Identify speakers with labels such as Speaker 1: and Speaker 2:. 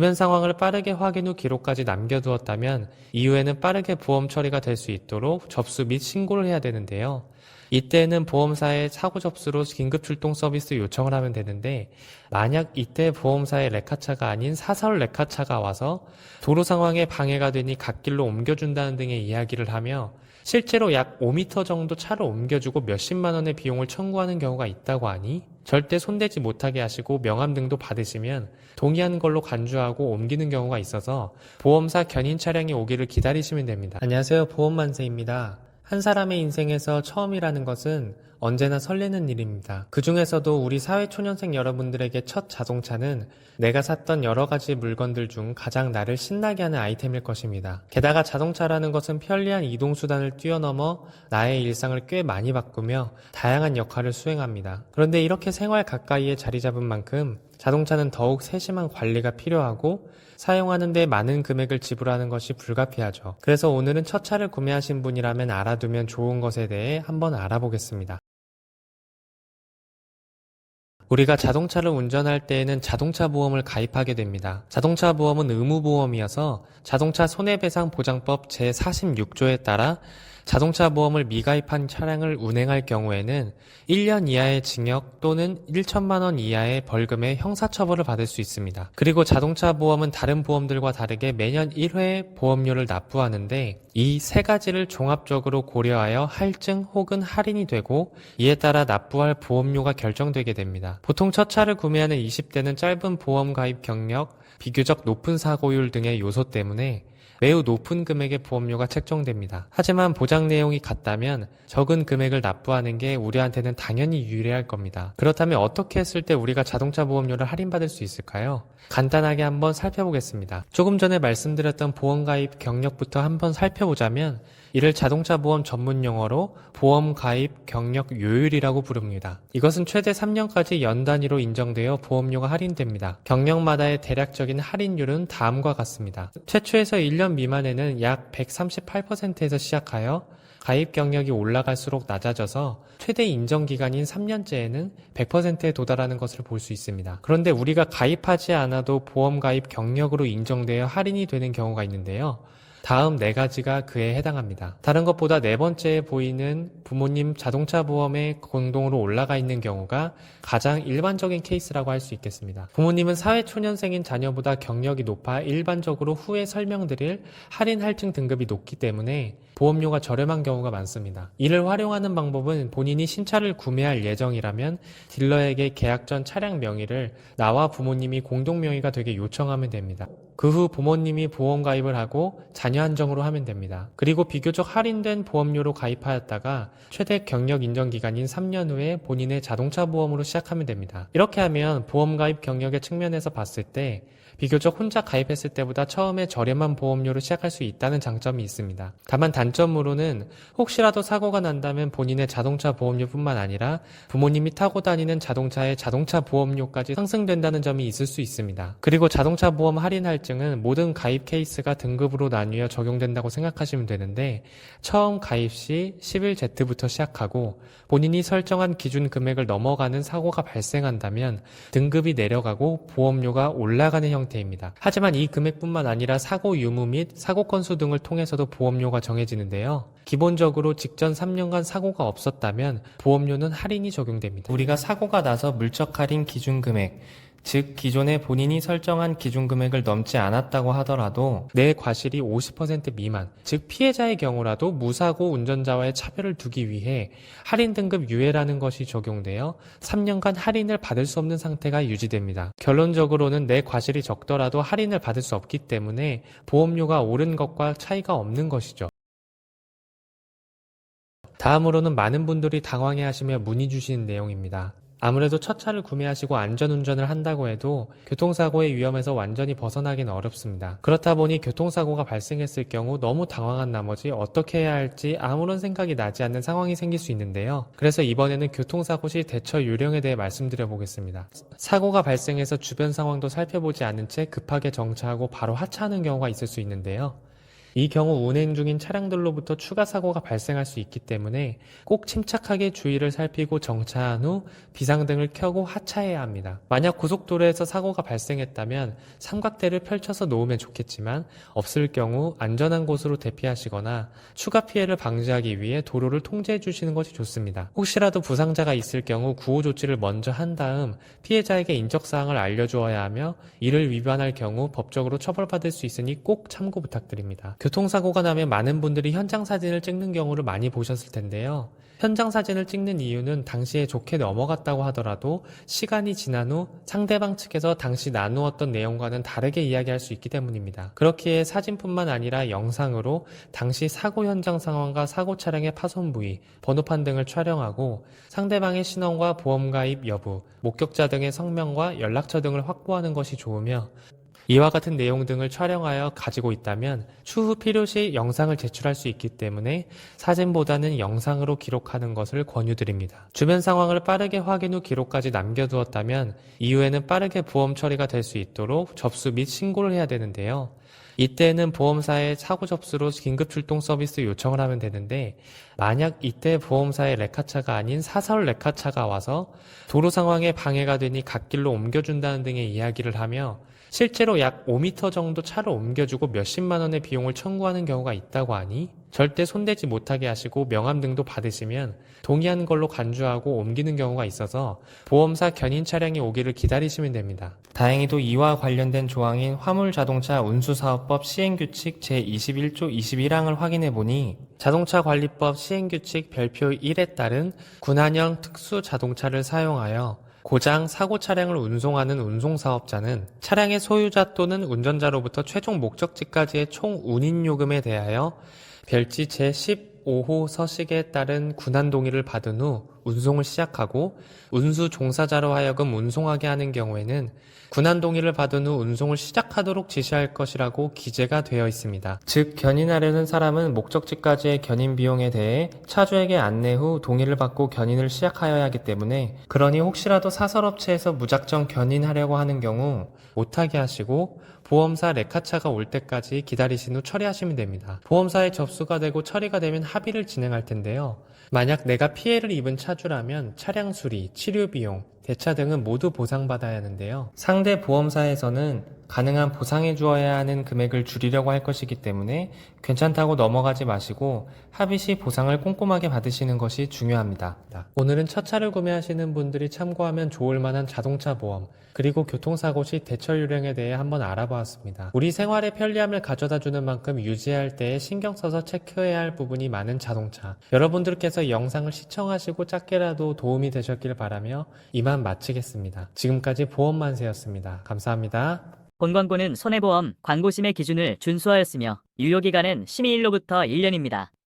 Speaker 1: 주변 상황을 빠르게 확인 후 기록까지 남겨두었다면 이후에는 빠르게 보험 처리가 될 수 있도록 접수 및 신고를 해야 되는데요. 이때는 보험사에 사고 접수로 긴급 출동 서비스 요청을 하면 되는데, 만약 이때 보험사의 레카차가 아닌 사설 레카차가 와서 도로 상황에 방해가 되니 갓길로 옮겨준다는 등의 이야기를 하며 실제로 약 5m 정도 차를 옮겨주고 몇십만 원의 비용을 청구하는 경우가 있다고 하니 절대 손대지 못하게 하시고 명함 등도 받으시면 동의하는 걸로 간주하고 옮기는 경우가 있어서 보험사 견인 차량이 오기를 기다리시면 됩니다. 안녕하세요, 보험만세입니다. 한 사람의 인생에서 처음이라는 것은 언제나 설레는 일입니다. 그 중에서도 우리 사회초년생 여러분들에게 첫 자동차는 내가 샀던 여러 가지 물건들 중 가장 나를 신나게 하는 아이템일 것입니다. 게다가 자동차라는 것은 편리한 이동수단을 뛰어넘어 나의 일상을 꽤 많이 바꾸며 다양한 역할을 수행합니다. 그런데 이렇게 생활 가까이에 자리 잡은 만큼 자동차는 더욱 세심한 관리가 필요하고 사용하는 데 많은 금액을 지불하는 것이 불가피하죠. 그래서 오늘은 첫 차를 구매하신 분이라면 알아두면 좋은 것에 대해 한번 알아보겠습니다. 우리가 자동차를 운전할 때에는 자동차 보험을 가입하게 됩니다. 자동차 보험은 의무보험이어서 자동차 손해배상보장법 제46조에 따라 자동차 보험을 미가입한 차량을 운행할 경우에는 1년 이하의 징역 또는 1천만 원 이하의 벌금의 형사처벌을 받을 수 있습니다. 그리고 자동차 보험은 다른 보험들과 다르게 매년 1회 보험료를 납부하는데 이 세 가지를 종합적으로 고려하여 할증 혹은 할인이 되고 이에 따라 납부할 보험료가 결정되게 됩니다. 보통 첫 차를 구매하는 20대는 짧은 보험 가입 경력, 비교적 높은 사고율 등의 요소 때문에 매우 높은 금액의 보험료가 책정됩니다. 하지만 보장 내용이 같다면 적은 금액을 납부하는 게 우리한테는 당연히 유리할 겁니다. 그렇다면 어떻게 했을 때 우리가 자동차 보험료를 할인받을 수 있을까요? 간단하게 한번 살펴보겠습니다. 조금 전에 말씀드렸던 보험 가입 경력부터 한번 살펴보자면 이를 자동차 보험 전문 용어로 보험 가입 경력 요율이라고 부릅니다. 이것은 최대 3년까지 연 단위로 인정되어 보험료가 할인됩니다. 경력마다의 대략적인 할인율은 다음과 같습니다. 최초에서 1년 미만에는 약 138%에서 시작하여 가입 경력이 올라갈수록 낮아져서 최대 인정 기간인 3년째에는 100%에 도달하는 것을 볼 수 있습니다. 그런데 우리가 가입하지 않아도 보험 가입 경력으로 인정되어 할인이 되는 경우가 있는데요. 다음 네 가지가 그에 해당합니다. 다른 것보다 네 번째에 보이는 부모님 자동차 보험에 공동으로 올라가 있는 경우가 가장 일반적인 케이스라고 할 수 있겠습니다. 부모님은 사회초년생인 자녀보다 경력이 높아 일반적으로 후에 설명드릴 할인 할증 등급이 높기 때문에 보험료가 저렴한 경우가 많습니다. 이를 활용하는 방법은 본인이 신차를 구매할 예정이라면 딜러에게 계약 전 차량 명의를 나와 부모님이 공동 명의가 되게 요청하면 됩니다. 그 후 부모님이 보험 가입을 하고 자녀 한정으로 하면 됩니다. 그리고 비교적 할인된 보험료로 가입하였다가 최대 경력 인정 기간인 3년 후에 본인의 자동차 보험으로 시작하면 됩니다. 이렇게 하면 보험 가입 경력의 측면에서 봤을 때 비교적 혼자 가입했을 때보다 처음에 저렴한 보험료로 시작할 수 있다는 장점이 있습니다. 다만 단점으로는 혹시라도 사고가 난다면 본인의 자동차 보험료뿐만 아니라 부모님이 타고 다니는 자동차의 자동차 보험료까지 상승된다는 점이 있을 수 있습니다. 그리고 자동차 보험 할인 할증은 모든 가입 케이스가 등급으로 나뉘어 적용된다고 생각하시면 되는데 처음 가입 시 11Z부터 시작하고 본인이 설정한 기준 금액을 넘어가는 사고가 발생한다면 등급이 내려가고 보험료가 올라가는 형태입니다. 하지만 이 금액뿐만 아니라 사고 유무 및 사고 건수 등을 통해서도 보험료가 정해지는데요. 기본적으로 직전 3년간 사고가 없었다면 보험료는 할인이 적용됩니다. 우리가 사고가 나서 물적 할인 기준 금액, 즉 기존에 본인이 설정한 기준 금액을 넘지 않았다고 하더라도 내 과실이 50% 미만, 즉 피해자의 경우라도 무사고 운전자와의 차별을 두기 위해 할인 등급 유예라는 것이 적용되어 3년간 할인을 받을 수 없는 상태가 유지됩니다. 결론적으로는 내 과실이 적더라도 할인을 받을 수 없기 때문에 보험료가 오른 것과 차이가 없는 것이죠. 다음으로는 많은 분들이 당황해하시며 문의 주시는 내용입니다. 아무래도 첫 차를 구매하시고 안전운전을 한다고 해도 교통사고의 위험에서 완전히 벗어나기는 어렵습니다. 그렇다 보니 교통사고가 발생했을 경우 너무 당황한 나머지 어떻게 해야 할지 아무런 생각이 나지 않는 상황이 생길 수 있는데요. 그래서 이번에는 교통사고 시 대처 요령에 대해 말씀드려 보겠습니다. 사고가 발생해서 주변 상황도 살펴보지 않은 채 급하게 정차하고 바로 하차하는 경우가 있을 수 있는데요. 이 경우 운행 중인 차량들로부터 추가 사고가 발생할 수 있기 때문에 꼭 침착하게 주의를 살피고 정차한 후 비상등을 켜고 하차해야 합니다. 만약 고속도로에서 사고가 발생했다면 삼각대를 펼쳐서 놓으면 좋겠지만 없을 경우 안전한 곳으로 대피하시거나 추가 피해를 방지하기 위해 도로를 통제해 주시는 것이 좋습니다. 혹시라도 부상자가 있을 경우 구호 조치를 먼저 한 다음 피해자에게 인적사항을 알려주어야 하며 이를 위반할 경우 법적으로 처벌받을 수 있으니 꼭 참고 부탁드립니다. 교통사고가 나면 많은 분들이 현장 사진을 찍는 경우를 많이 보셨을 텐데요. 현장 사진을 찍는 이유는 당시에 좋게 넘어갔다고 하더라도 시간이 지난 후 상대방 측에서 당시 나누었던 내용과는 다르게 이야기할 수 있기 때문입니다. 그렇기에 사진뿐만 아니라 영상으로 당시 사고 현장 상황과 사고 차량의 파손 부위, 번호판 등을 촬영하고 상대방의 신원과 보험 가입 여부, 목격자 등의 성명과 연락처 등을 확보하는 것이 좋으며 이와 같은 내용 등을 촬영하여 가지고 있다면 추후 필요시 영상을 제출할 수 있기 때문에 사진보다는 영상으로 기록하는 것을 권유드립니다. 주변 상황을 빠르게 확인 후 기록까지 남겨두었다면 이후에는 빠르게 보험 처리가 될 수 있도록 접수 및 신고를 해야 되는데요. 이때는 보험사에 사고 접수로 긴급 출동 서비스 요청을 하면 되는데 만약 이때 보험사의 레카차가 아닌 사설 레카차가 와서 도로 상황에 방해가 되니 갓길로 옮겨준다는 등의 이야기를 하며 실제로 약 5m 정도 차를 옮겨주고 몇십만 원의 비용을 청구하는 경우가 있다고 하니 절대 손대지 못하게 하시고 명함 등도 받으시면 동의한 걸로 간주하고 옮기는 경우가 있어서 보험사 견인 차량이 오기를 기다리시면 됩니다. 다행히도 이와 관련된 조항인 화물자동차 운수사업법 시행규칙 제21조 21항을 확인해보니 자동차관리법 시행규칙 별표 1에 따른 군한형 특수자동차를 사용하여 고장, 사고 차량을 운송하는 운송사업자는 차량의 소유자 또는 운전자로부터 최종 목적지까지의 총 운임요금에 대하여 별지 제15호 서식에 따른 군한 동의를 받은 후 운송을 시작하고 운수 종사자로 하여금 운송하게 하는 경우에는 군한 동의를 받은 후 운송을 시작하도록 지시할 것이라고 기재가 되어 있습니다. 즉 견인하려는 사람은 목적지까지의 견인 비용에 대해 차주에게 안내 후 동의를 받고 견인을 시작하여야 하기 때문에 그러니 혹시라도 사설업체에서 무작정 견인하려고 하는 경우 못하게 하시고 보험사 레카차가 올 때까지 기다리신 후 처리하시면 됩니다. 보험사에 접수가 되고 처리가 되면 합의를 진행할 텐데요. 만약 내가 피해를 입은 차주라면 차량 수리, 치료 비용, 대차 등은 모두 보상받아야 하는데요. 상대 보험사에서는 가능한 보상해 주어야 하는 금액을 줄이려고 할 것이기 때문에 괜찮다고 넘어가지 마시고 합의 시 보상을 꼼꼼하게 받으시는 것이 중요합니다. 오늘은 첫 차를 구매하시는 분들이 참고하면 좋을 만한 자동차 보험 그리고 교통사고 시 대처 요령에 대해 한번 알아보았습니다. 우리 생활의 편리함을 가져다주는 만큼 유지할 때에 신경 써서 체크해야 할 부분이 많은 자동차. 여러분들께서 영상을 시청하시고 짧게라도 도움이 되셨길 바라며 이만 마치겠습니다. 지금까지 보험만세였습니다. 감사합니다.
Speaker 2: 본 광고는 손해보험 광고심의 기준을 준수하였으며 유효기간은 심의일로부터 1년입니다.